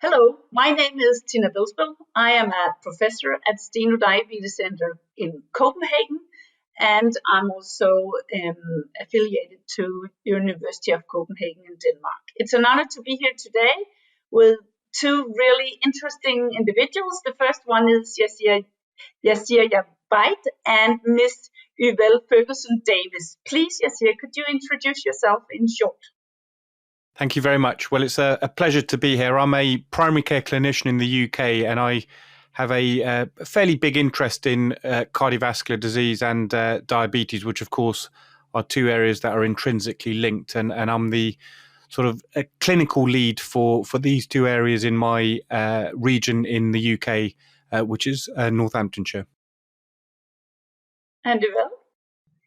Hello, my name is Tina Vilsbøll. I am a professor at Steno Diabetes Center in Copenhagen, and I'm also affiliated to University of Copenhagen in Denmark. It's an honor to be here today with two really interesting individuals. The first one is Yassir Javaid and Miss Hyvelle Ferguson-Davis. Please, Yassir, could you introduce yourself in short? Thank you very much. Well, it's a pleasure to be here. I'm a primary care clinician in the UK, and I have a fairly big interest in cardiovascular disease and diabetes, which of course are two areas that are intrinsically linked. And I'm the sort of a clinical lead for these two areas in my region in the UK, which is Northamptonshire. And Hyvelle?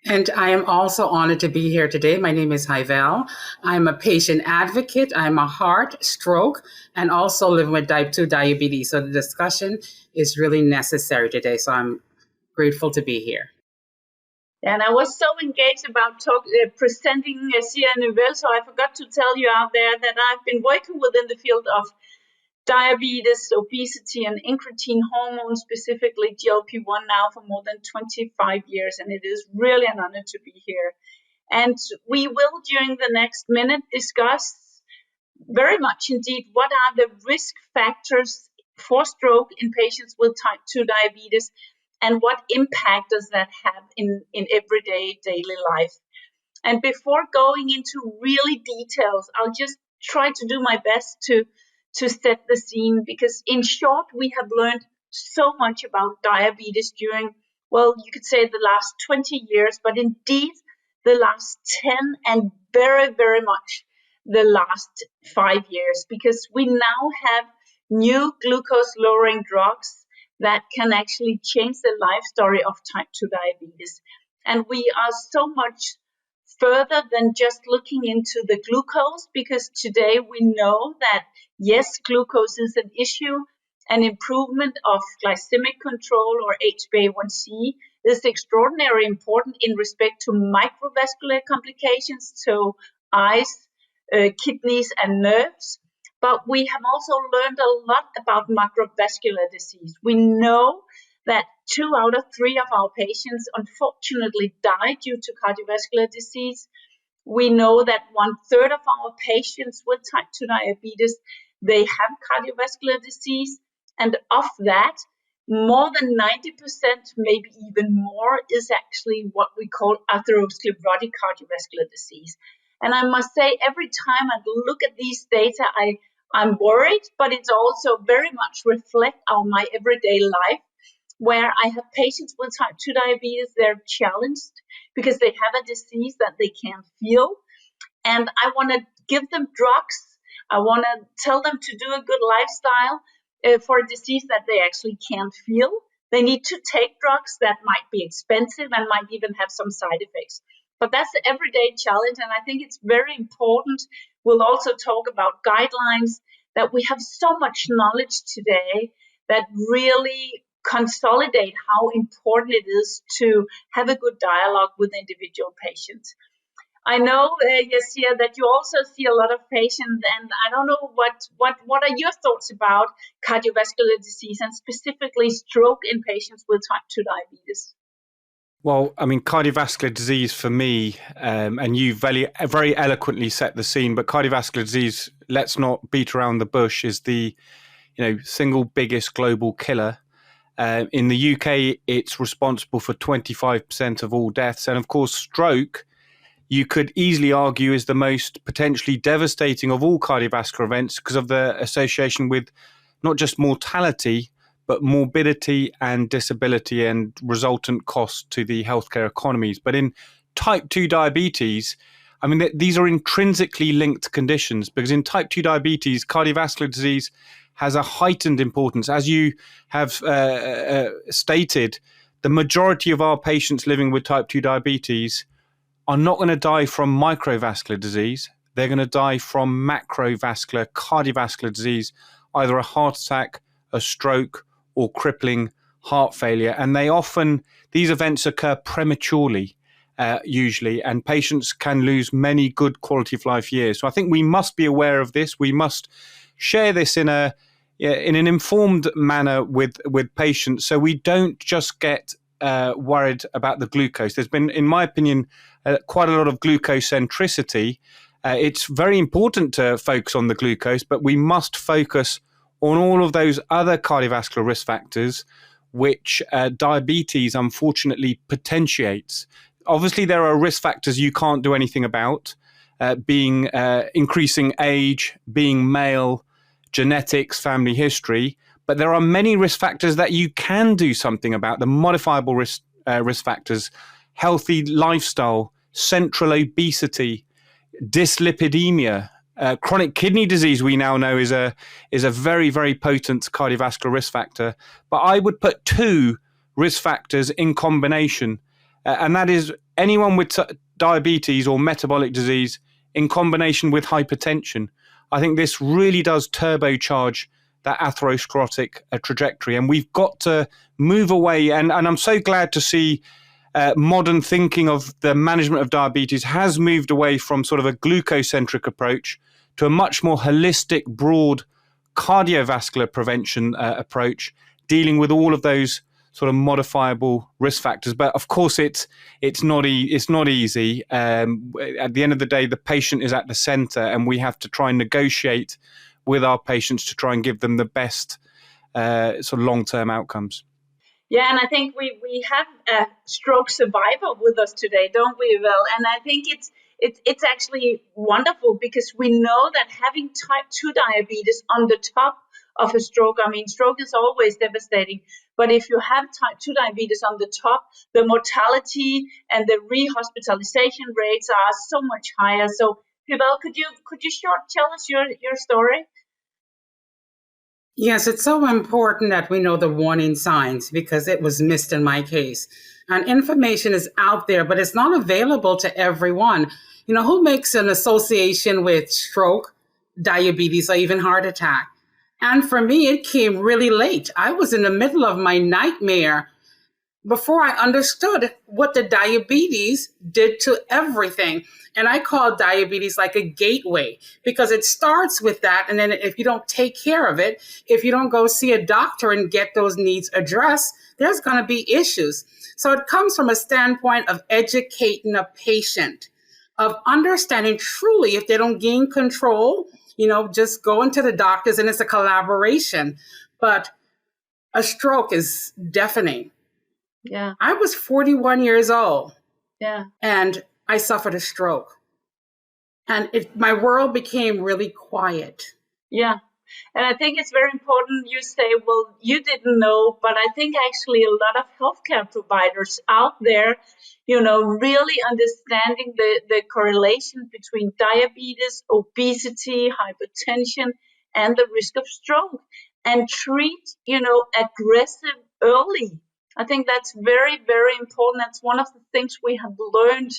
And I am also honored to be here today. My name is Hyvelle. I'm a patient advocate. I'm a heart, stroke, and also living with type 2 diabetes. So the discussion is really necessary today. So I'm grateful to be here. And I was so engaged about presenting Yassir and Hyvelle, so I forgot to tell you out there that I've been working within the field of diabetes, obesity, and incretin hormone, specifically GLP-1 now for more than 25 years, and it is really an honor to be here. And we will, during the next minute, discuss very much indeed what are the risk factors for stroke in patients with type 2 diabetes, and what impact does that have in everyday daily life. And before going into really details, I'll just try to do my best to set the scene, because in short, we have learned so much about diabetes during, well, you could say the last 20 years, but indeed the last 10 and very, very much the last 5 years, because we now have new glucose lowering drugs that can actually change the life story of type 2 diabetes. And we are so much further than just looking into the glucose, because today we know that yes, glucose is an issue. An improvement of glycemic control, or HbA1c, is extraordinarily important in respect to microvascular complications, so eyes, kidneys, and nerves. But we have also learned a lot about macrovascular disease. We know that 2 out of 3 of our patients unfortunately die due to cardiovascular disease. We know that 1/3 of our patients with type 2 diabetes, they have cardiovascular disease. And of that, more than 90%, maybe even more, is actually what we call atherosclerotic cardiovascular disease. And I must say, every time I look at these data, I'm worried, but it's also very much reflect on my everyday life, where I have patients with type 2 diabetes. They're challenged because they have a disease that they can't feel. And I want to give them drugs. I want to tell them to do a good lifestyle for a disease that they actually can't feel. They need to take drugs that might be expensive and might even have some side effects. But that's the everyday challenge, and I think it's very important. We'll also talk about guidelines, that we have so much knowledge today that really consolidate how important it is to have a good dialogue with individual patients. I know, Yassir, that you also see a lot of patients, and I don't know what are your thoughts about cardiovascular disease and specifically stroke in patients with type 2 diabetes? Well, I mean, cardiovascular disease for me, and you very eloquently set the scene, but cardiovascular disease, let's not beat around the bush, is the single biggest global killer. In the UK, it's responsible for 25% of all deaths. And of course, stroke, you could easily argue, is the most potentially devastating of all cardiovascular events because of the association with not just mortality, but morbidity and disability and resultant cost to the healthcare economies. But in type 2 diabetes, I mean, these are intrinsically linked conditions, because in type 2 diabetes, cardiovascular disease has a heightened importance. As you have stated, the majority of our patients living with type 2 diabetes are not going to die from microvascular disease. They're going to die from macrovascular cardiovascular disease, either a heart attack, a stroke, or crippling heart failure. And these events occur prematurely, usually, and patients can lose many good quality of life years. So I think we must be aware of this. We must share this in a in an informed manner with patients, so we don't just get worried about the glucose. There's been, in my opinion, quite a lot of glucose centricity. It's very important to focus on the glucose, but we must focus on all of those other cardiovascular risk factors which diabetes unfortunately potentiates. Obviously, there are risk factors you can't do anything about, being increasing age, being male, genetics, family history. But there are many risk factors that you can do something about, the modifiable risk factors, healthy lifestyle, central obesity, dyslipidemia, chronic kidney disease. We now know is a very, very potent cardiovascular risk factor. But I would put two risk factors in combination, and that is anyone with diabetes or metabolic disease in combination with hypertension. I think this really does turbocharge that atherosclerotic trajectory, and we've got to move away. And I'm so glad to see modern thinking of the management of diabetes has moved away from sort of a glucocentric approach to a much more holistic, broad cardiovascular prevention approach, dealing with all of those sort of modifiable risk factors. But of course, it's not easy. At the end of the day, the patient is at the center, and we have to try and negotiate with our patients to try and give them the best sort of long-term outcomes. Yeah, and I think we have a stroke survivor with us today, don't we, Hyvelle? And I think it's actually wonderful because we know that having type 2 diabetes on the top of a stroke, I mean, stroke is always devastating, but if you have type 2 diabetes on the top, the mortality and the rehospitalization rates are so much higher. So, Hyvelle, could you tell us your story? Yes, it's so important that we know the warning signs because it was missed in my case. And information is out there, but it's not available to everyone. You know, who makes an association with stroke, diabetes, or even heart attack? And for me, it came really late. I was in the middle of my nightmare before I understood what the diabetes did to everything. And I call diabetes like a gateway because it starts with that. And then if you don't take care of it, if you don't go see a doctor and get those needs addressed, there's going to be issues. So it comes from a standpoint of educating a patient, of understanding truly if they don't gain control, just going to the doctors, and it's a collaboration. But a stroke is deafening. Yeah. I was 41 years old. Yeah. And I suffered a stroke. And my world became really quiet. Yeah. And I think it's very important you say, well, you didn't know, but I think actually a lot of healthcare providers out there, really understanding the correlation between diabetes, obesity, hypertension, and the risk of stroke, and treat, aggressive early. I think that's very, very important. That's one of the things we have learned.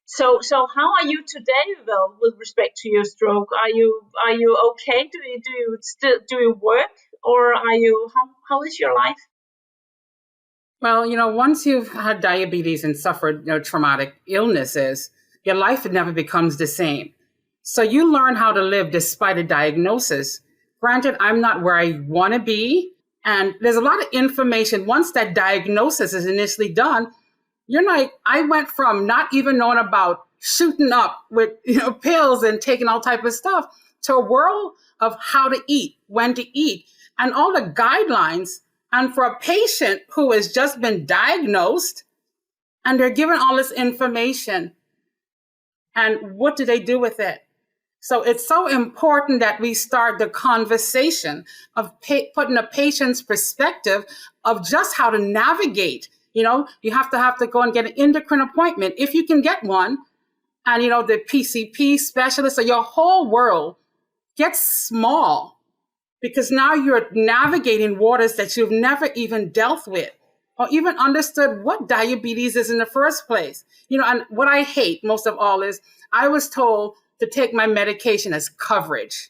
So how are you today, Hyvelle, with respect to your stroke? Are you okay? Do you work, or are you? How is your life? Well, once you've had diabetes and suffered traumatic illnesses, your life never becomes the same. So you learn how to live despite a diagnosis. Granted, I'm not where I want to be. And there's a lot of information. Once that diagnosis is initially done, I went from not even knowing about shooting up with, pills and taking all type of stuff to a world of how to eat, when to eat, and all the guidelines. And for a patient who has just been diagnosed and they're given all this information, and what do they do with it? So it's so important that we start the conversation of putting a patient's perspective of just how to navigate. You have to go and get an endocrine appointment if you can get one. And, the PCP specialist, so your whole world gets small because now you're navigating waters that you've never even dealt with or even understood what diabetes is in the first place. And what I hate most of all is I was told to take my medication as coverage.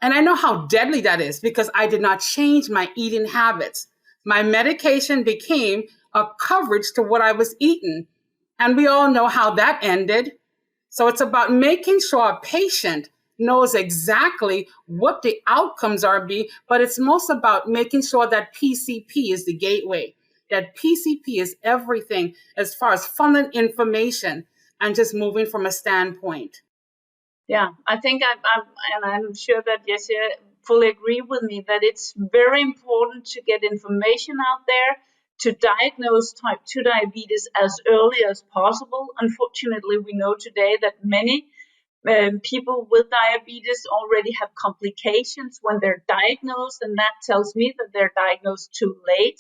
And I know how deadly that is because I did not change my eating habits. My medication became a coverage to what I was eating. And we all know how that ended. So it's about making sure a patient knows exactly what the outcomes are but it's most about making sure that PCP is the gateway, that PCP is everything as far as funneling information and just moving from a standpoint. Yeah, I think I'm sure that Yassir fully agree with me that it's very important to get information out there to diagnose type 2 diabetes as early as possible. Unfortunately, we know today that many people with diabetes already have complications when they're diagnosed, and that tells me that they're diagnosed too late.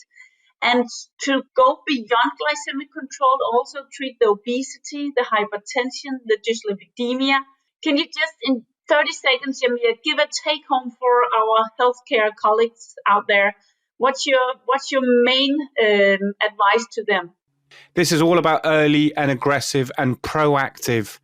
And to go beyond glycemic control, also treat the obesity, the hypertension, the dyslipidemia. Can you just, in 30 seconds, Jamia, give a take home for our healthcare colleagues out there? What's your main advice to them? This is all about early and aggressive and proactive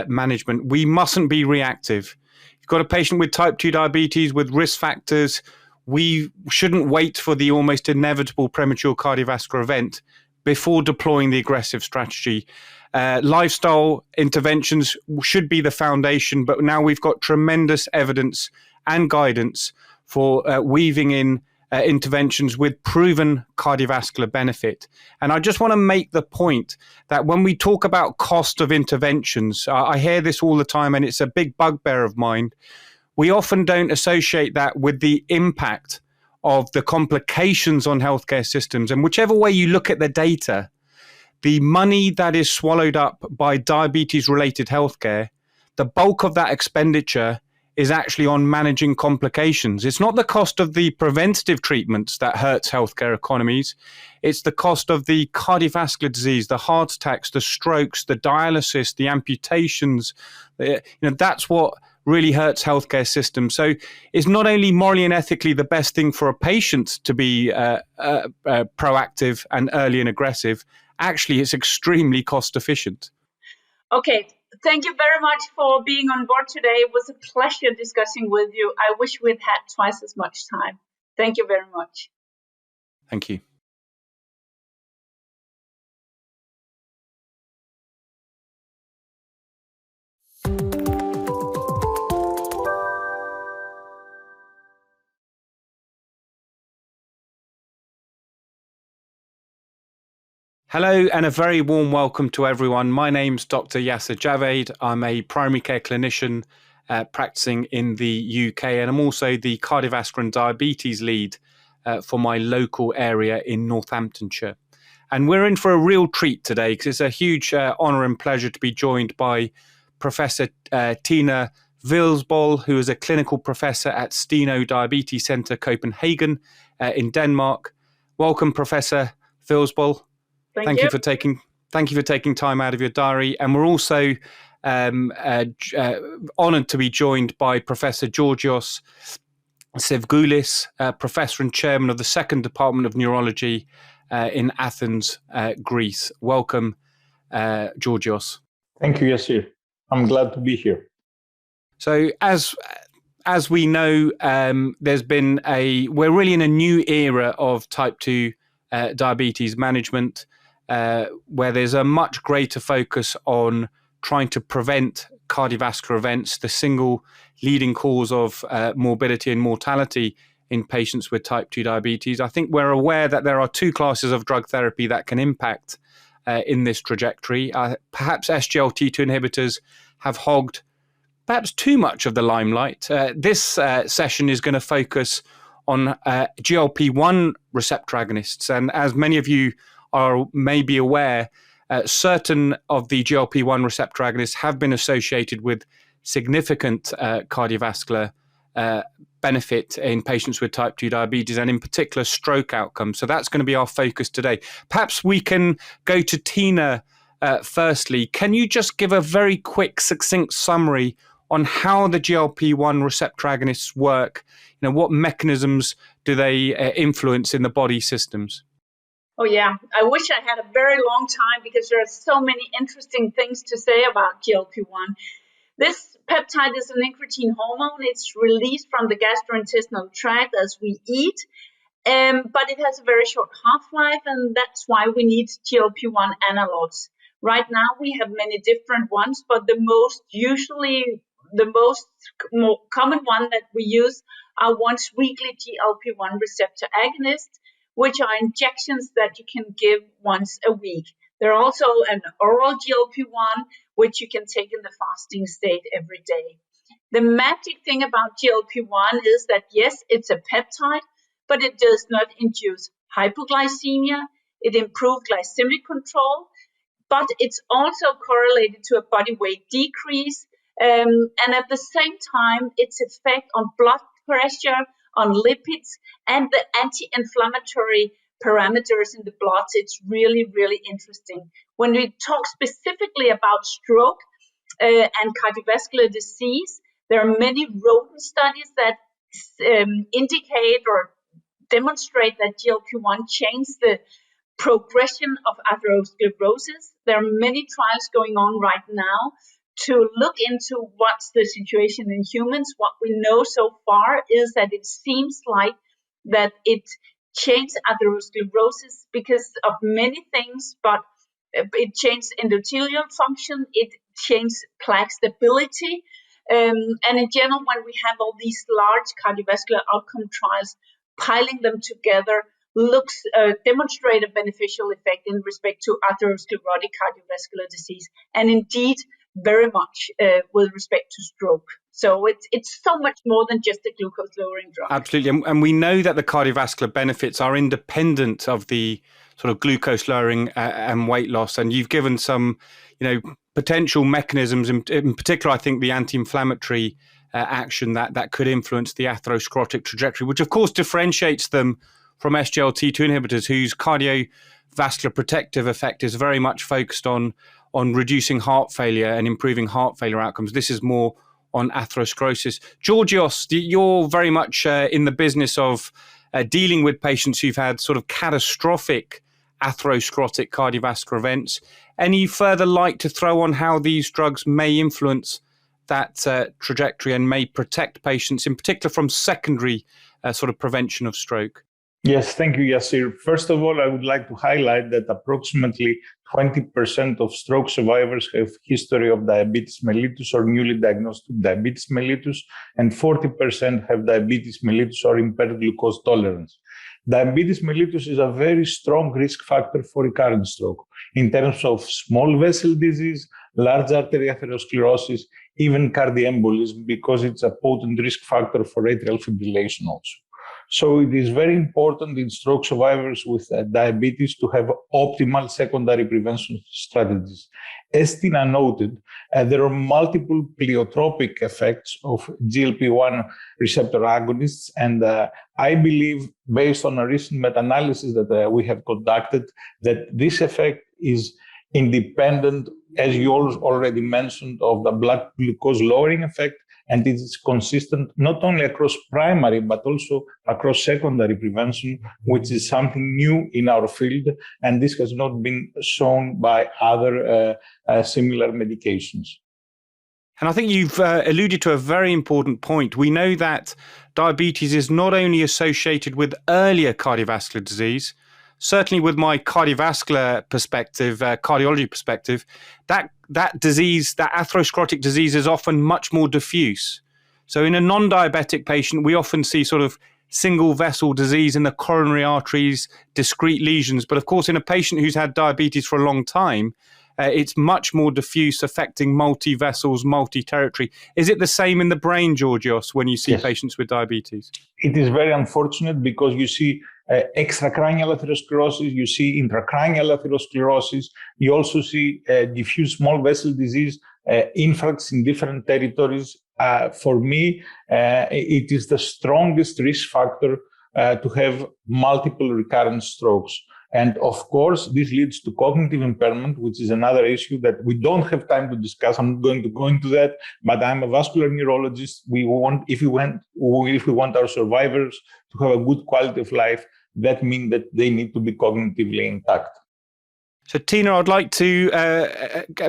management. We mustn't be reactive. You've got a patient with type 2 diabetes with risk factors. We shouldn't wait for the almost inevitable premature cardiovascular event before deploying the aggressive strategy. Lifestyle interventions should be the foundation, but now we've got tremendous evidence and guidance for weaving in interventions with proven cardiovascular benefit. And I just want to make the point that when we talk about cost of interventions, I hear this all the time, and it's a big bugbear of mine. We often don't associate that with the impact of the complications on healthcare systems. And whichever way you look at the data, the money that is swallowed up by diabetes-related healthcare, the bulk of that expenditure is actually on managing complications. It's not the cost of the preventative treatments that hurts healthcare economies. It's the cost of the cardiovascular disease, the heart attacks, the strokes, the dialysis, the amputations. That's what really hurts healthcare systems. So it's not only morally and ethically the best thing for a patient to be proactive and early and aggressive. Actually, it's extremely cost efficient. Okay. Thank you very much for being on board today. It was a pleasure discussing with you. I wish we'd had twice as much time. Thank you very much. Thank you. Hello and a very warm welcome to everyone. My name's Dr. Yassir Javaid. I'm a primary care clinician practicing in the UK, and I'm also the cardiovascular and diabetes lead for my local area in Northamptonshire. And we're in for a real treat today because it's a huge honour and pleasure to be joined by Professor Tina Vilsbøll, who is a clinical professor at Steno Diabetes Centre, Copenhagen in Denmark. Welcome, Professor Vilsbøll. Thank you for taking time out of your diary. And we're also honoured to be joined by Professor Georgios Tsivgoulis, Professor and Chairman of the Second Department of Neurology in Athens, Greece. Welcome, Georgios. Thank you, Yassir. I'm glad to be here. So as we know, we're really in a new era of type 2 diabetes management, where there's a much greater focus on trying to prevent cardiovascular events, the single leading cause of morbidity and mortality in patients with type 2 diabetes. I think we're aware that there are two classes of drug therapy that can impact in this trajectory. Perhaps SGLT2 inhibitors have hogged perhaps too much of the limelight. This session is going to focus on GLP-1 receptor agonists. And as many of you may be aware, certain of the GLP-1 receptor agonists have been associated with significant cardiovascular benefit in patients with type 2 diabetes, and in particular stroke outcomes. So that's going to be our focus today. Perhaps we can go to Tina firstly. Can you just give a very quick, succinct summary on how the GLP-1 receptor agonists work? What mechanisms do they influence in the body systems? Oh, yeah. I wish I had a very long time because there are so many interesting things to say about GLP-1. This peptide is an incretin hormone. It's released from the gastrointestinal tract as we eat, but it has a very short half-life, and that's why we need GLP-1 analogs. Right now, we have many different ones, but the most usually the more common one that we use are once weekly GLP-1 receptor agonists, which are injections that you can give once a week. There are also an oral GLP-1, which you can take in the fasting state every day. The magic thing about GLP-1 is that, yes, it's a peptide, but it does not induce hypoglycemia. It improves glycemic control, but it's also correlated to a body weight decrease. And at the same time, its effect on blood pressure, on lipids, and the anti-inflammatory parameters in the blood, it's really, really interesting. When we talk specifically about stroke and cardiovascular disease, there are many rodent studies that indicate or demonstrate that GLP-1 changes the progression of atherosclerosis. There are many trials going on right now to look into what's the situation in humans. What we know so far is that it seems like that it changed atherosclerosis because of many things, but it changed endothelial function, it changed plaque stability, and in general, when we have all these large cardiovascular outcome trials, piling them together demonstrate a beneficial effect in respect to atherosclerotic cardiovascular disease, and indeed very much with respect to stroke. So it's so much more than just a glucose lowering drug. Absolutely, and we know that the cardiovascular benefits are independent of the sort of glucose lowering and weight loss. And you've given some, potential mechanisms, in particular, I think the anti-inflammatory action that could influence the atherosclerotic trajectory, which of course differentiates them from SGLT2 inhibitors, whose cardiovascular protective effect is very much focused on reducing heart failure and improving heart failure outcomes. This is more on atherosclerosis. Georgios, you're very much in the business of dealing with patients who've had sort of catastrophic atherosclerotic cardiovascular events. Any further light to throw on how these drugs may influence that trajectory and may protect patients, in particular from secondary sort of prevention of stroke? Yes, thank you, Yassir. First of all, I would like to highlight that approximately 20% of stroke survivors have history of diabetes mellitus or newly diagnosed diabetes mellitus, and 40% have diabetes mellitus or impaired glucose tolerance. Diabetes mellitus is a very strong risk factor for recurrent stroke in terms of small vessel disease, large artery atherosclerosis, even cardioembolism, because it's a potent risk factor for atrial fibrillation also. So it is very important in stroke survivors with diabetes to have optimal secondary prevention strategies. As Tina noted, there are multiple pleiotropic effects of GLP-1 receptor agonists, and I believe, based on a recent meta-analysis that we have conducted, that this effect is independent, as you already mentioned, of the blood glucose lowering effect, and it is consistent not only across primary, but also across secondary prevention, which is something new in our field, and this has not been shown by other similar medications. And I think you've alluded to a very important point. We know that diabetes is not only associated with earlier cardiovascular disease, certainly with my cardiovascular perspective, cardiology perspective, that disease, that atherosclerotic disease is often much more diffuse. So in a non-diabetic patient, we often see sort of single vessel disease in the coronary arteries, discrete lesions. But of course, in a patient who's had diabetes for a long time, it's much more diffuse, affecting multi-vessels, multi-territory. Is it the same in the brain, Georgios, when you see patients with diabetes? It is very unfortunate because you see extracranial atherosclerosis, you see intracranial atherosclerosis, you also see diffuse small vessel disease, infarcts in different territories. For me, it is the strongest risk factor to have multiple recurrent strokes. And of course, this leads to cognitive impairment, which is another issue that we don't have time to discuss. I'm not going to go into that, but I'm a vascular neurologist. If we want our survivors to have a good quality of life, that means that they need to be cognitively intact. So, Tina, I'd like to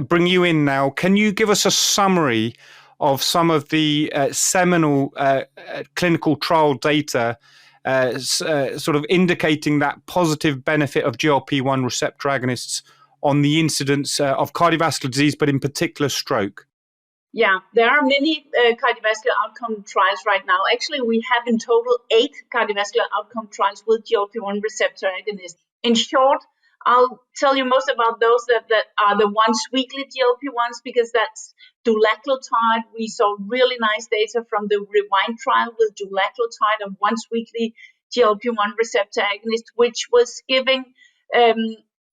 bring you in now. Can you give us a summary of some of the seminal clinical trial data sort of indicating that positive benefit of GLP-1 receptor agonists on the incidence of cardiovascular disease, but in particular stroke? Yeah, there are many cardiovascular outcome trials right now. Actually, we have in total 8 cardiovascular outcome trials with GLP-1 receptor agonists. In short, I'll tell you most about those that are the once weekly GLP-1s, because that's dulaglutide. We saw really nice data from the Rewind trial with dulaglutide, a once weekly GLP-1 receptor agonist, which was giving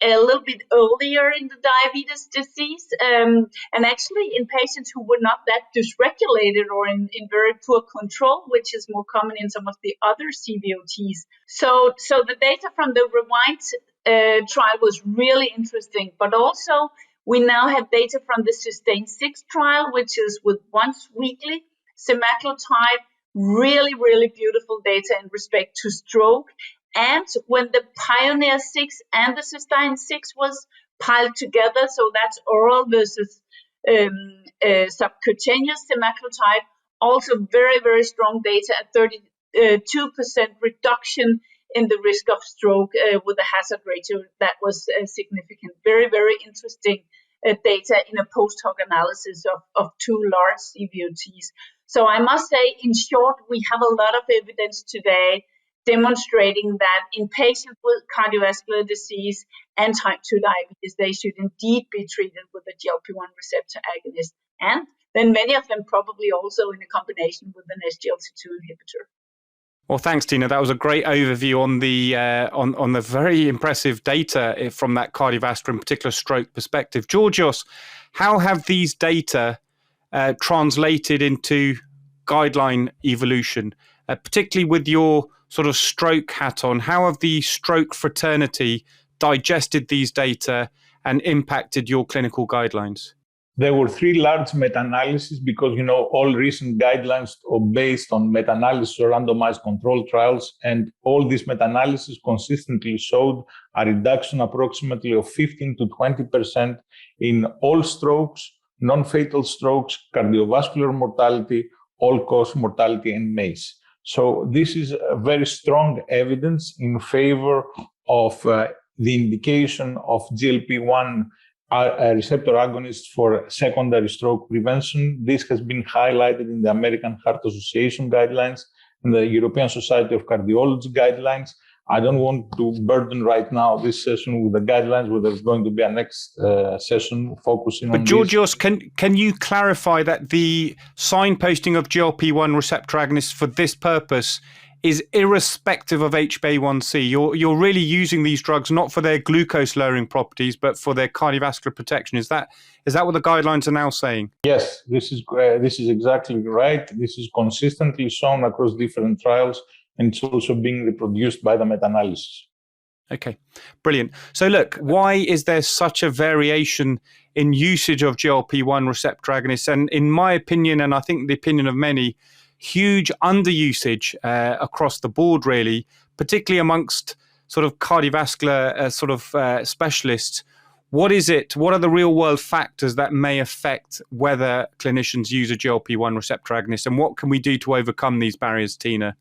a little bit earlier in the diabetes disease, and actually in patients who were not that dysregulated or in very poor control, which is more common in some of the other CVOTs. So the data from the Rewind trial was really interesting, but also we now have data from the Sustain 6 trial, which is with once weekly semaglutide, really, really beautiful data in respect to stroke. And when the Pioneer 6 and the Sustain 6 was piled together, so that's oral versus subcutaneous semaglutide, also very, very strong data at 32% reduction in the risk of stroke with a hazard ratio that was significant. Very, very interesting data in a post-hoc analysis of 2 large CVOTs. So I must say, in short, we have a lot of evidence today demonstrating that in patients with cardiovascular disease and type 2 diabetes, they should indeed be treated with a GLP-1 receptor agonist. And then many of them probably also in a combination with an SGLT2 inhibitor. Well, thanks, Tina. That was a great overview on the on the very impressive data from that cardiovascular, in particular stroke perspective. Georgios, how have these data translated into guideline evolution, particularly with your sort of stroke hat on? How have the stroke fraternity digested these data and impacted your clinical guidelines? There were 3 large meta-analyses because, all recent guidelines are based on meta-analysis or randomized control trials. And all these meta-analyses consistently showed a reduction approximately of 15 to 20% in all strokes, non-fatal strokes, cardiovascular mortality, all-cause mortality, and MACE. So this is a very strong evidence in favor of the indication of GLP-1 receptor agonists for secondary stroke prevention. This has been highlighted in the American Heart Association guidelines and the European Society of Cardiology guidelines. I don't want to burden right now this session with the guidelines, where there's going to be a next session focusing on this. But Georgios, can you clarify that the signposting of GLP-1 receptor agonists for this purpose is irrespective of HbA1c? You're really using these drugs not for their glucose lowering properties, but for their cardiovascular protection. Is that what the guidelines are now saying? Yes, this is exactly right. This is consistently shown across different trials, and it's also being reproduced by the meta-analysis. Okay, brilliant. So look, why is there such a variation in usage of GLP-1 receptor agonists? And in my opinion, and I think the opinion of many, huge underusage across the board, really, particularly amongst sort of cardiovascular specialists. What is it? What are the real world factors that may affect whether clinicians use a GLP-1 receptor agonist? And what can we do to overcome these barriers, Tina?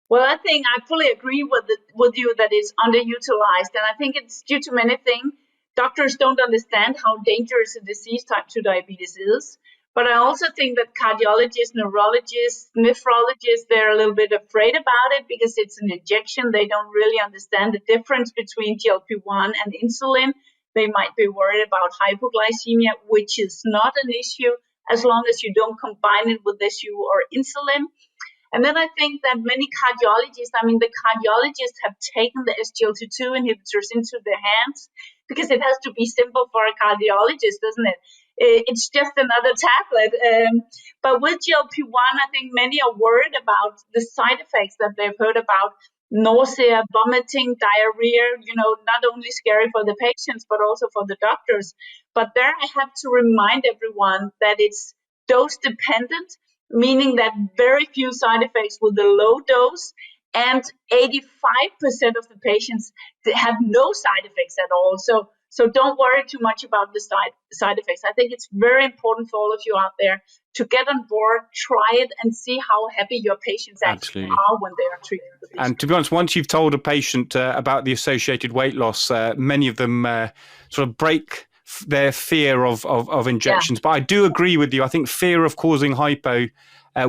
Well, I think I fully agree with you that it's underutilized. And I think it's due to many things. Doctors don't understand how dangerous a disease type 2 diabetes is. But I also think that cardiologists, neurologists, nephrologists, they're a little bit afraid about it because it's an injection. They don't really understand the difference between GLP-1 and insulin. They might be worried about hypoglycemia, which is not an issue as long as you don't combine it with SU or insulin. And then I think that many cardiologists, the cardiologists have taken the SGLT2 inhibitors into their hands because it has to be simple for a cardiologist, doesn't it? It's just another tablet. But with GLP-1, I think many are worried about the side effects that they've heard about: nausea, vomiting, diarrhea, not only scary for the patients, but also for the doctors. But there I have to remind everyone that it's dose dependent, meaning that very few side effects with the low dose, and 85% of the patients have no side effects at all. So don't worry too much about the side effects. I think it's very important for all of you out there to get on board, try it, and see how happy your patients actually are when they are treated with this. And to be honest, once you've told a patient about the associated weight loss, many of them sort of break their fear of injections. But I do agree with you. I think fear of causing hypo,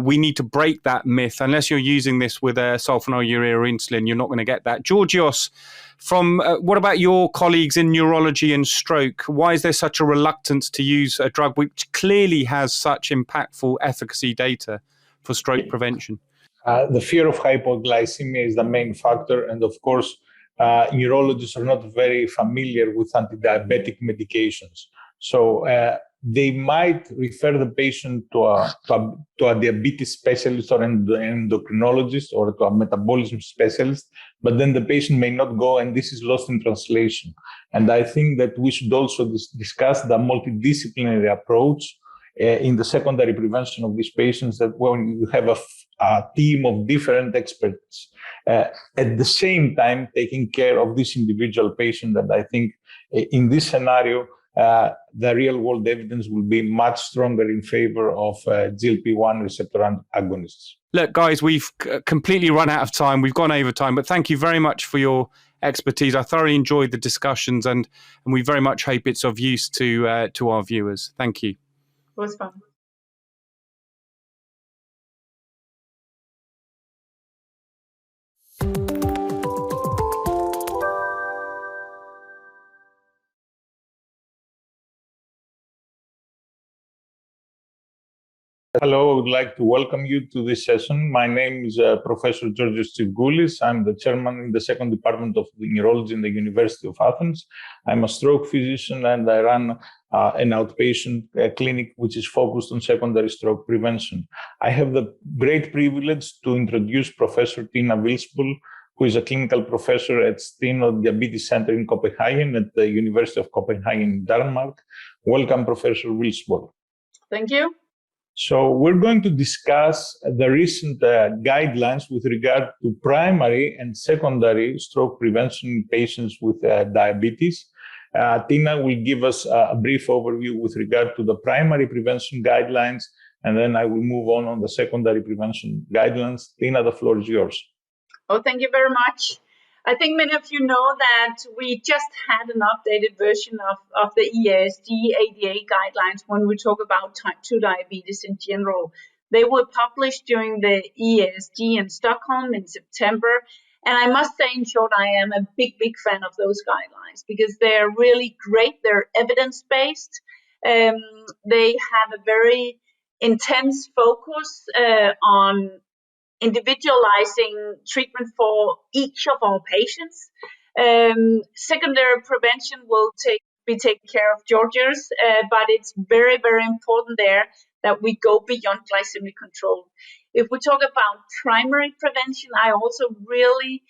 we need to break that myth. Unless you're using this with a sulfonylurea or insulin, you're not going to get that. Georgios, from what about your colleagues in neurology and stroke? Why is there such a reluctance to use a drug which clearly has such impactful efficacy data for stroke prevention? The fear of hypoglycemia is the main factor. And of course, neurologists are not very familiar with anti-diabetic medications. So they might refer the patient to a diabetes specialist or an endocrinologist or to a metabolism specialist, but then the patient may not go, and this is lost in translation. And I think that we should also discuss the multidisciplinary approach in the secondary prevention of these patients, that when you have a team of different experts at the same time taking care of this individual patient. And I think in this scenario, the real world evidence will be much stronger in favor of GLP-1 receptor agonists. Look, guys, we've completely run out of time. We've gone over time, but thank you very much for your expertise. I thoroughly enjoyed the discussions, and we very much hope it's of use to our viewers. Thank you. It was fun. Hello, I would like to welcome you to this session. My name is Professor Georgios Tsivgoulis. I'm the chairman in the second department of neurology in the University of Athens. I'm a stroke physician, and I run an outpatient clinic which is focused on secondary stroke prevention. I have the great privilege to introduce Professor Tina Vilsbøll, who is a clinical professor at Steno Diabetes Center in Copenhagen at the University of Copenhagen in Denmark. Welcome, Professor Vilsbøll. Thank you. So we're going to discuss the recent guidelines with regard to primary and secondary stroke prevention in patients with diabetes. Tina will give us a brief overview with regard to the primary prevention guidelines, and then I will move on the secondary prevention guidelines. Tina, the floor is yours. Oh, thank you very much. I think many of you know that we just had an updated version of the EASD ADA guidelines when we talk about type 2 diabetes in general. They were published during the EASD in Stockholm in September. And I must say, in short, I am a big fan of those guidelines because they're really great. They're evidence-based. They have a very intense focus on individualizing treatment for each of our patients. Secondary prevention will be taken care of Georgios, but it's very important there that we go beyond glycemic control. If we talk about primary prevention, I also really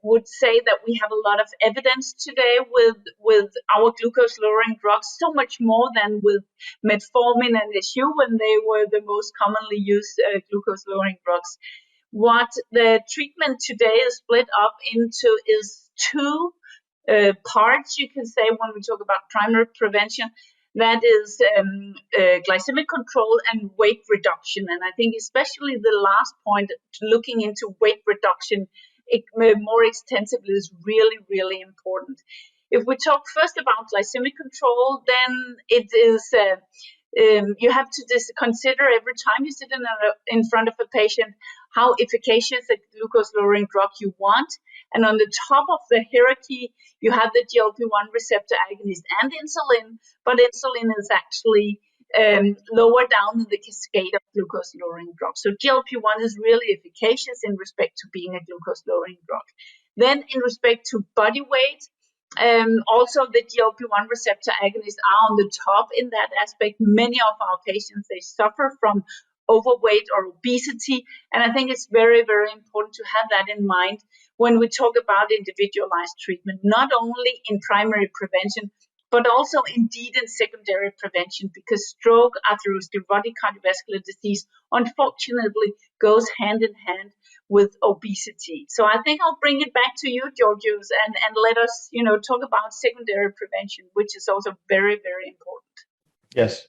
would say that we have a lot of evidence today with our glucose lowering drugs, so much more than with metformin and SU when they were the most commonly used glucose lowering drugs. What the treatment today is split up into is two parts, you can say, when we talk about primary prevention. That is glycemic control and weight reduction. And I think especially the last point, looking into weight reduction more extensively, is really important. If we talk first about glycemic control, then it is you have to consider every time you sit in front of a patient how efficacious a glucose lowering drug you want. And on the top of the hierarchy, you have the GLP-1 receptor agonist and insulin, but insulin is actually lower down in the cascade of glucose lowering drugs. So GLP-1 is really efficacious in respect to being a glucose lowering drug. Then in respect to body weight, also the GLP-1 receptor agonists are on the top in that aspect. Many of our patients, they suffer from overweight or obesity, and I think it's very important to have that in mind when we talk about individualized treatment, not only in primary prevention, but also indeed in secondary prevention, because stroke, atherosclerotic cardiovascular disease, unfortunately goes hand in hand with obesity. So I think I'll bring it back to you, Georgios, and let us, talk about secondary prevention, which is also very important. Yes.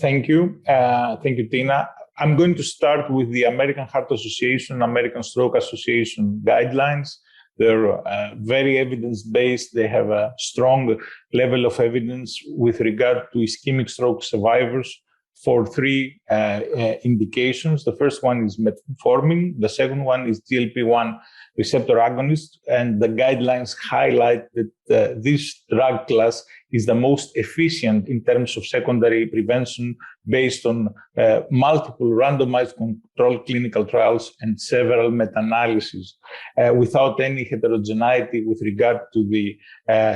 Thank you. Thank you, Tina. I'm going to start with the American Heart Association, American Stroke Association guidelines. They're very evidence-based. They have a strong level of evidence with regard to ischemic stroke survivors for three indications. The first one is metformin. The second one is GLP-1 receptor agonist. And the guidelines highlight that this drug class is the most efficient in terms of secondary prevention based on multiple randomized controlled clinical trials and several meta-analyses without any heterogeneity with regard to the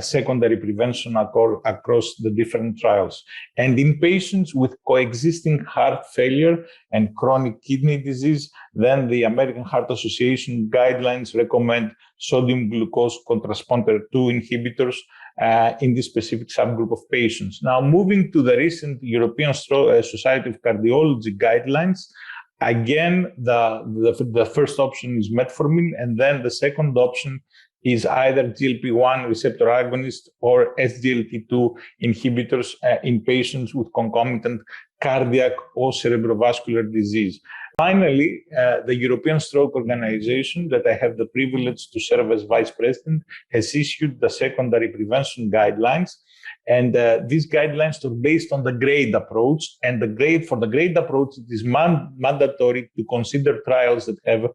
secondary prevention across the different trials. And in patients with coexisting heart failure and chronic kidney disease, then the American Heart Association guidelines recommend sodium glucose contrasponder 2 inhibitors in this specific subgroup of patients. Now, moving to the recent European Society of Cardiology guidelines, again, the first option is metformin, and then the second option is either GLP-1 receptor agonist or SGLT2 inhibitors in patients with concomitant cardiac or cerebrovascular disease. Finally, the European Stroke Organization, that I have the privilege to serve as vice president, has issued the secondary prevention guidelines. And these guidelines are based on the GRADE approach. And for the GRADE approach, it is mandatory to consider trials that have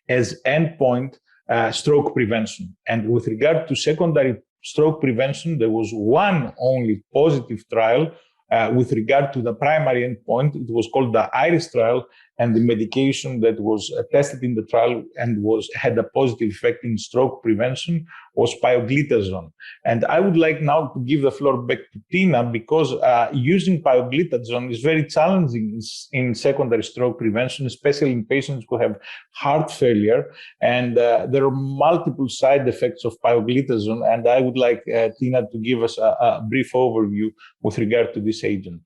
as endpoint stroke prevention. And with regard to secondary stroke prevention, there was one only positive trial with regard to the primary endpoint. It was called the IRIS trial, and the medication that was tested in the trial and had a positive effect in stroke prevention was pioglitazone. And I would like now to give the floor back to Tina, because using pioglitazone is very challenging in secondary stroke prevention, especially in patients who have heart failure. And there are multiple side effects of pioglitazone. And I would like Tina to give us a brief overview with regard to this agent.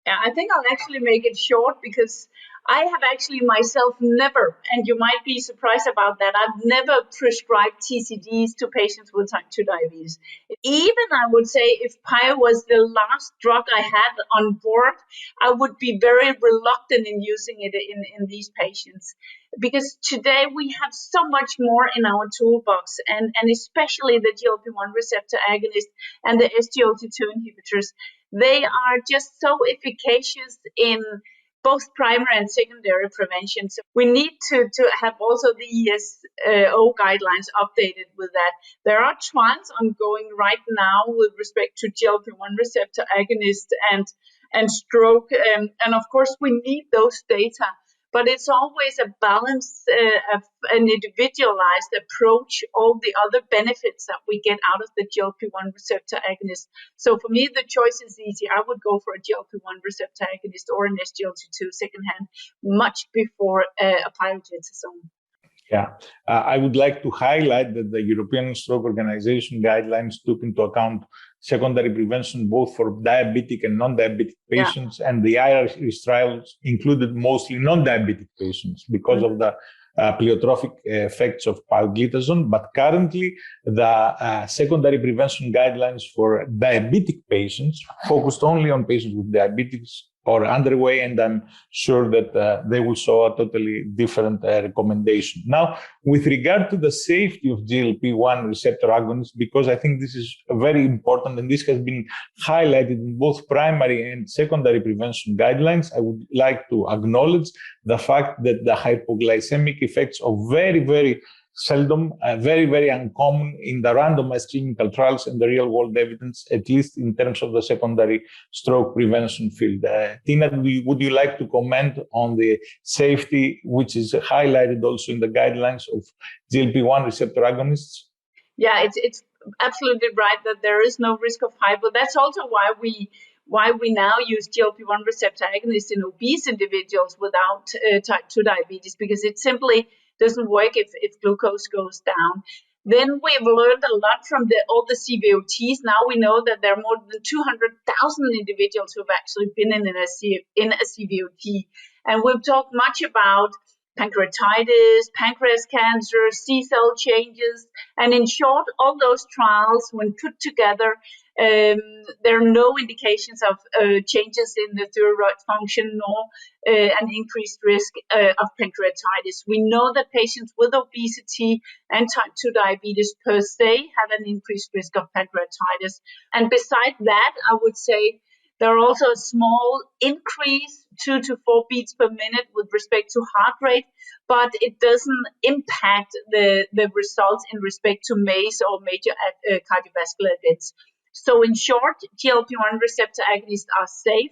Yeah, I think I'll actually make it short, because I have actually myself never, and you might be surprised about that, I've never prescribed TCDs to patients with type 2 diabetes. Even I would say if Pio was the last drug I had on board, I would be very reluctant in using it in these patients. Because today we have so much more in our toolbox, and especially the GLP-1 receptor agonist and the SGLT2 inhibitors. They are just so efficacious in both primary and secondary prevention. So we need to have also the ESO guidelines updated with that. There are trials ongoing right now with respect to GLP-1 receptor agonist and stroke. And of course, we need those data. But it's always a balance, an individualized approach, all the other benefits that we get out of the GLP-1 receptor agonist. So for me, the choice is easy. I would go for a GLP-1 receptor agonist or an SGLT2 secondhand much before a pioglitazone. Yeah, I would like to highlight that the European Stroke Organization guidelines took into account secondary prevention both for diabetic and non-diabetic patients, and the IRIS trials included mostly non-diabetic patients because of the pleiotropic effects of pioglitazone. But currently, the secondary prevention guidelines for diabetic patients focused only on patients with diabetes or underway, and I'm sure that they will show a totally different recommendation. Now, with regard to the safety of GLP-1 receptor agonists, because I think this is very important, and this has been highlighted in both primary and secondary prevention guidelines, I would like to acknowledge the fact that the hypoglycemic effects are very, very seldom, very, very uncommon in the randomized clinical trials and the real-world evidence, at least in terms of the secondary stroke prevention field. Tina, would you like to comment on the safety, which is highlighted also in the guidelines of GLP-1 receptor agonists? Yeah, it's absolutely right that there is no risk of hypo. That's also why we now use GLP-1 receptor agonists in obese individuals without type 2 diabetes, because it simply doesn't work if glucose goes down. Then we've learned a lot from all the CVOTs. Now we know that there are more than 200,000 individuals who have actually been in a CVOT. And we've talked much about pancreatitis, pancreas cancer, C-cell changes. And in short, all those trials, when put together, There are no indications of changes in the thyroid function nor an increased risk of pancreatitis. We know that patients with obesity and type 2 diabetes per se have an increased risk of pancreatitis. And besides that, I would say there are also a small increase, 2 to 4 beats per minute with respect to heart rate, but it doesn't impact the results in respect to MACE or major cardiovascular events. So in short, GLP-1 receptor agonists are safe,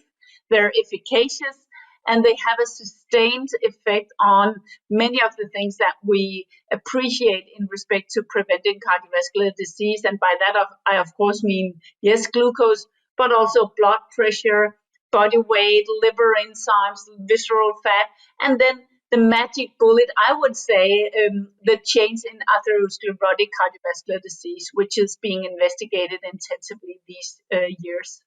they're efficacious, and they have a sustained effect on many of the things that we appreciate in respect to preventing cardiovascular disease. And by that, I of course mean, yes, glucose, but also blood pressure, body weight, liver enzymes, visceral fat, and then the magic bullet, I would say, the change in atherosclerotic cardiovascular disease, which is being investigated intensively these years.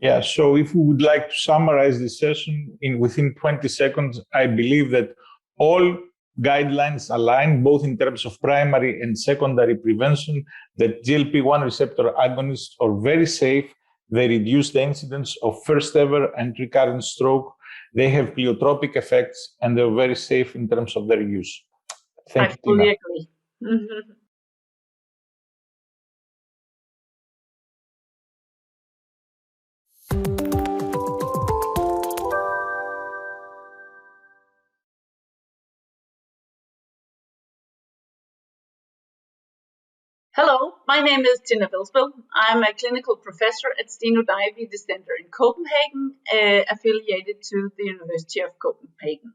Yeah, so if we would like to summarize this session within 20 seconds, I believe that all guidelines align, both in terms of primary and secondary prevention, that GLP-1 receptor agonists are very safe. They reduce the incidence of first ever and recurrent stroke. They have pleiotropic effects, and they're very safe in terms of their use. Thank you, Tina. I fully agree. Mm-hmm. Hello, my name is Tina Vilsbøll. I'm a clinical professor at Steno Diabetes Center in Copenhagen, affiliated to the University of Copenhagen.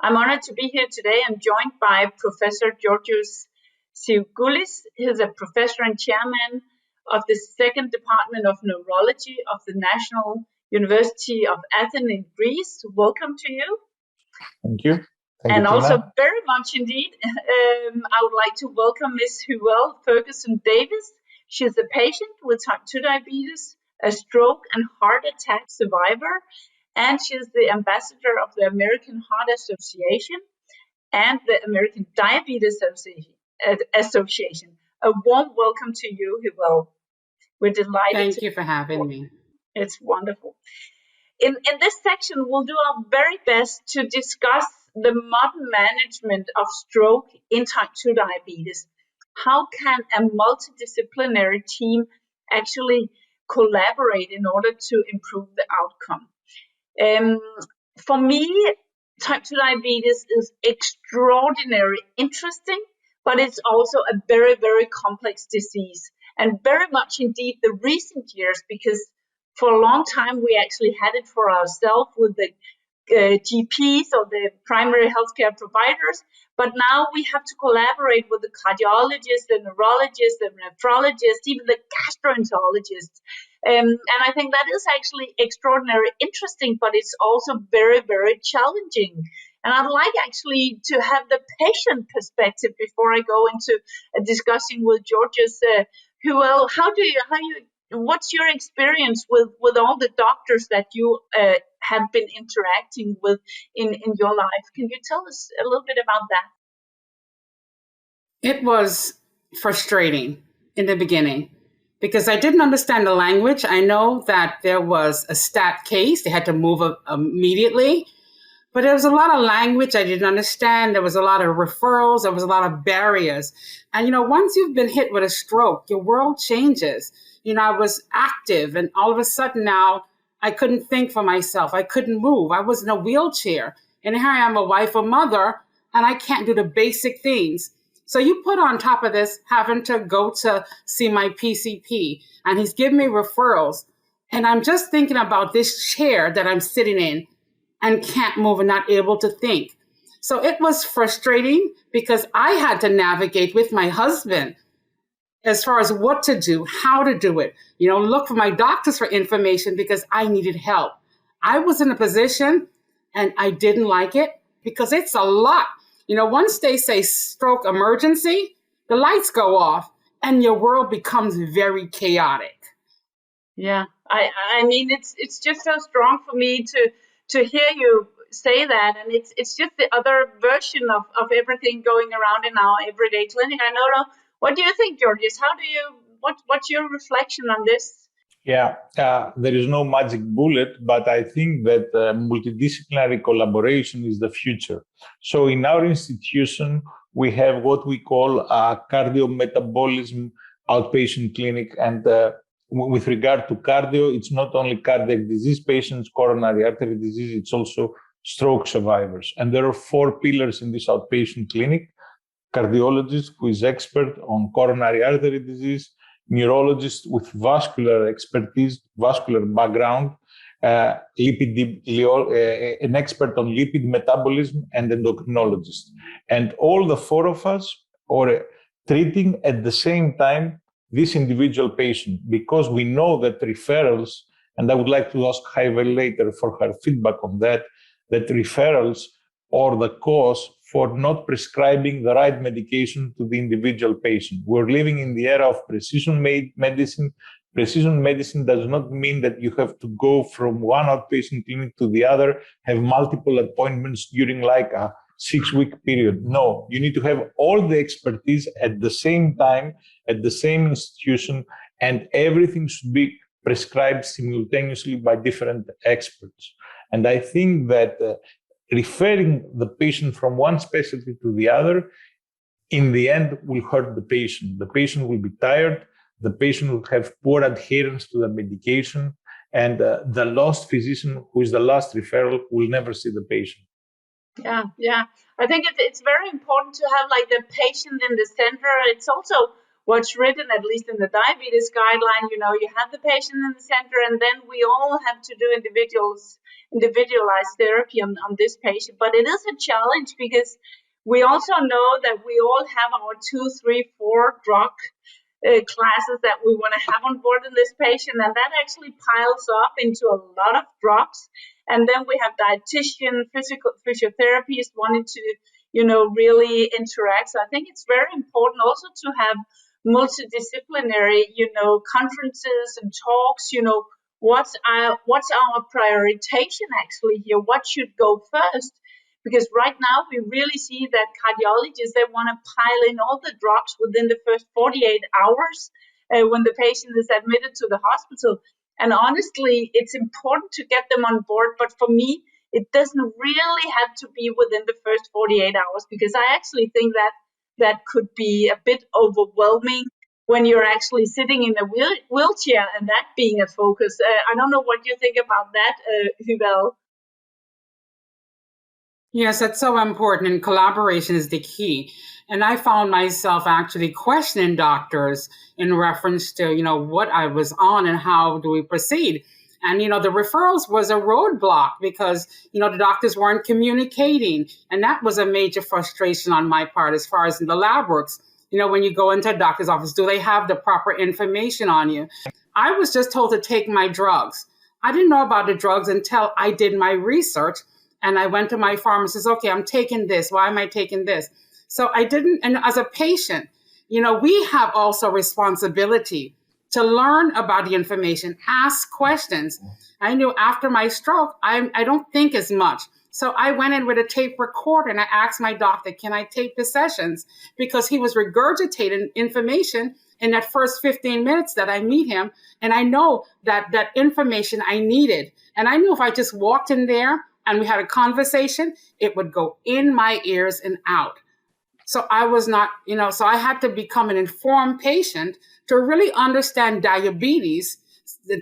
I'm honored to be here today. I'm joined by Professor Georgios Tsivgoulis. He's a professor and chairman of the second department of neurology of the National University of Athens in Greece. Welcome to you. Thank you. And also very much indeed, I would like to welcome Ms. Hyvelle Ferguson-Davis. She's a patient with type 2 diabetes, a stroke and heart attack survivor, and she's the ambassador of the American Heart Association and the American Diabetes Association. A warm welcome to you, Hyvelle. We're delighted. Thank you for having me. It's wonderful. In this section, we'll do our very best to discuss the modern management of stroke in type 2 diabetes. How can a multidisciplinary team actually collaborate in order to improve the outcome? For me, type 2 diabetes is extraordinarily interesting, but it's also a very, very complex disease. And very much indeed the recent years, because for a long time we actually had it for ourselves with the GPs or the primary healthcare providers, but now we have to collaborate with the cardiologists, the neurologists, the nephrologists, even the gastroenterologists. And I think that is actually extraordinarily interesting, but it's also very, very challenging. And I'd like actually to have the patient perspective before I go into discussing with Georgios. Hyvelle, what's your experience with all the doctors that you have been interacting with in your life? Can you tell us a little bit about that? It was frustrating in the beginning because I didn't understand the language. I know that there was a stat case. They had to move immediately. But there was a lot of language I didn't understand. There was a lot of referrals. There was a lot of barriers. And, once you've been hit with a stroke, your world changes. I was active, and all of a sudden now I couldn't think for myself. I couldn't move. I was in a wheelchair. And here I am, a wife, a mother, and I can't do the basic things. So you put on top of this having to go to see my PCP, and he's giving me referrals. And I'm just thinking about this chair that I'm sitting in and can't move and not able to think. So it was frustrating because I had to navigate with my husband as far as what to do, how to do it, look for my doctors for information because I needed help. I was in a position and I didn't like it because it's a lot. Once they say stroke emergency, the lights go off and your world becomes very chaotic. Yeah, I mean, it's just so strong for me to hear you say that, and it's just the other version of everything going around in our everyday clinic. I don't know. What do you think, Georgios? How do you What's your reflection on this? Yeah, there is no magic bullet, but I think that multidisciplinary collaboration is the future. So in our institution, we have what we call a cardiometabolism outpatient clinic. And with regard to cardio, it's not only cardiac disease patients, coronary artery disease, it's also stroke survivors. And there are 4 pillars in this outpatient clinic: cardiologist who is expert on coronary artery disease, neurologist with vascular expertise, vascular background, an expert on lipid metabolism, and endocrinologist. And all the 4 of us are treating at the same time this individual patient, because we know that referrals, and I would like to ask Hyvelle later for her feedback on that referrals are the cause for not prescribing the right medication to the individual patient. We're living in the era of precision medicine. Precision medicine does not mean that you have to go from one outpatient clinic to the other, have multiple appointments during like a 6-week period. No, you need to have all the expertise at the same time, at the same institution, and everything should be prescribed simultaneously by different experts. And I think that referring the patient from one specialty to the other, in the end, will hurt the patient. The patient will be tired. The patient will have poor adherence to the medication. And the last physician, who is the last referral, will never see the patient. Yeah. I think it's very important to have like the patient in the center. It's also what's written, at least in the diabetes guideline, you have the patient in the center, and then we all have to do individualized therapy on this patient. But it is a challenge because we also know that we all have our 2, 3, 4 drug classes that we want to have on board in this patient, and that actually piles up into a lot of drugs. And then we have dietitian, physiotherapists wanting to, really interact. So I think it's very important also to have multidisciplinary, conferences and talks. What's our prioritization actually here? What should go first? Because right now we really see that cardiologists, they want to pile in all the drugs within the first 48 hours when the patient is admitted to the hospital. And honestly, it's important to get them on board. But for me, it doesn't really have to be within the first 48 hours, because I actually think that could be a bit overwhelming when you're actually sitting in a wheelchair and that being a focus. I don't know what you think about that, Hyvelle. Yes, that's so important, and collaboration is the key. And I found myself actually questioning doctors in reference to, what I was on and how do we proceed. And, the referrals was a roadblock because, the doctors weren't communicating. And that was a major frustration on my part as far as in the lab works. When you go into a doctor's office, do they have the proper information on you? I was just told to take my drugs. I didn't know about the drugs until I did my research. And I went to my pharmacist, okay, I'm taking this. Why am I taking this? So I didn't, and as a patient, we have also responsibility to learn about the information, ask questions. I knew after my stroke, I don't think as much. So I went in with a tape recorder and I asked my doctor, can I tape the sessions? Because he was regurgitating information in that first 15 minutes that I meet him. And I know that information I needed. And I knew if I just walked in there and we had a conversation, it would go in my ears and out. So I was not, so I had to become an informed patient to really understand diabetes,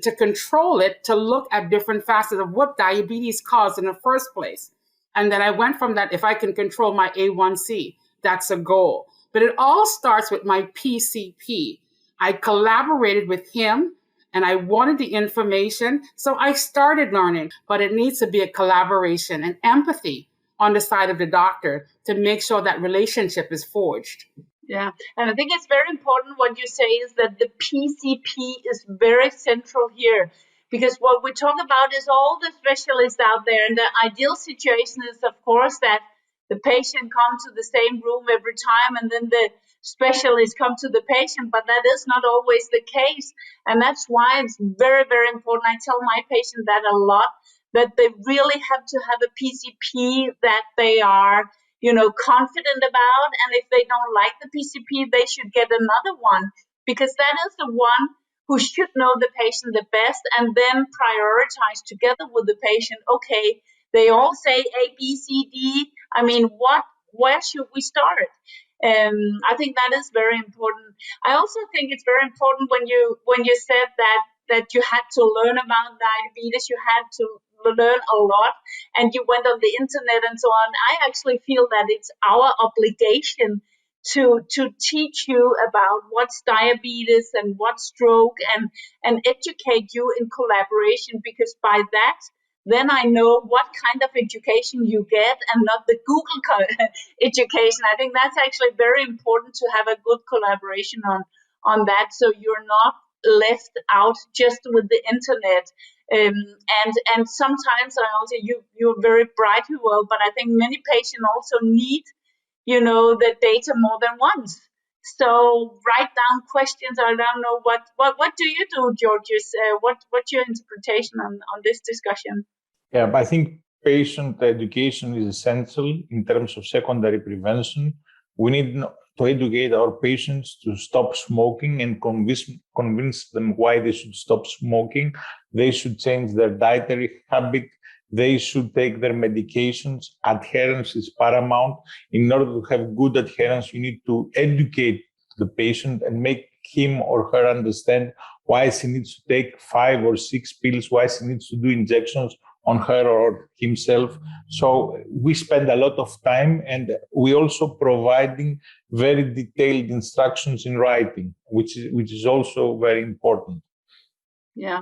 to control it, to look at different facets of what diabetes caused in the first place. And then I went from that, if I can control my A1C, that's a goal. But it all starts with my PCP. I collaborated with him and I wanted the information. So I started learning, but it needs to be a collaboration and empathy on the side of the doctor to make sure that relationship is forged. Yeah, and I think it's very important what you say is that the PCP is very central here, because what we talk about is all the specialists out there, and the ideal situation is, of course, that the patient comes to the same room every time and then the specialists come to the patient, but that is not always the case. And that's why it's very, very important. I tell my patients that a lot, that they really have to have a PCP that they are, confident about. And if they don't like the PCP, they should get another one, because that is the one who should know the patient the best and then prioritize together with the patient. Okay, they all say A, B, C, D. I mean, where should we start? I think that is very important. I also think it's very important when you said that you had to learn about diabetes, you had to learn a lot, and you went on the internet and so on. I actually feel that it's our obligation to teach you about what's diabetes and what's stroke and educate you in collaboration, because by that, then I know what kind of education you get and not the Google education. I think that's actually very important to have a good collaboration on that, so you're not left out just with the internet. And sometimes I also, you're very bright, well, but I think many patients also need, the data more than once. So write down questions. I don't know what do you do, Georgios? What's your interpretation on this discussion? Yeah, but I think patient education is essential in terms of secondary prevention. We need to educate our patients to stop smoking and convince them why they should stop smoking. They should change their dietary habit. They should take their medications. Adherence is paramount. In order to have good adherence, you need to educate the patient and make him or her understand why she needs to take 5 or 6 pills, why she needs to do injections on her or himself. So we spend a lot of time, and we also providing very detailed instructions in writing, which is also very important. Yeah.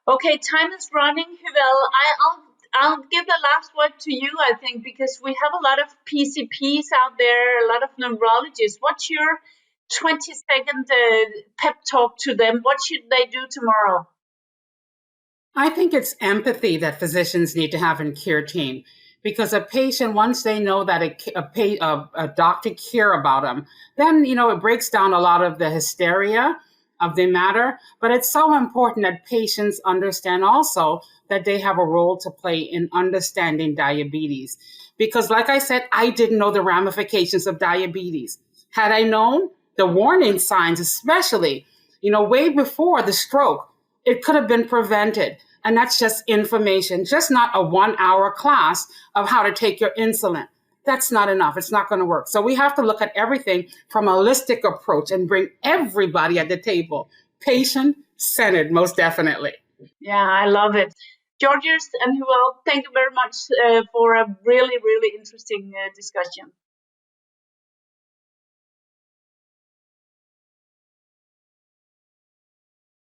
Okay, time is running, Hyvelle. I'll give the last word to you, I think, because we have a lot of PCPs out there, a lot of neurologists. What's your 20-second pep talk to them? What should they do tomorrow? I think it's empathy that physicians need to have in care team, because a patient, once they know that a doctor care about them, then, it breaks down a lot of the hysteria of the matter. But it's so important that patients understand also that they have a role to play in understanding diabetes. Because like I said, I didn't know the ramifications of diabetes. Had I known the warning signs, especially, way before the stroke, it could have been prevented. And that's just information, just not a 1-hour class of how to take your insulin. That's not enough. It's not going to work. So we have to look at everything from a holistic approach and bring everybody at the table. Patient-centered, most definitely. Yeah, I love it. Georgios and Hyvelle, thank you very much for a really, really interesting discussion.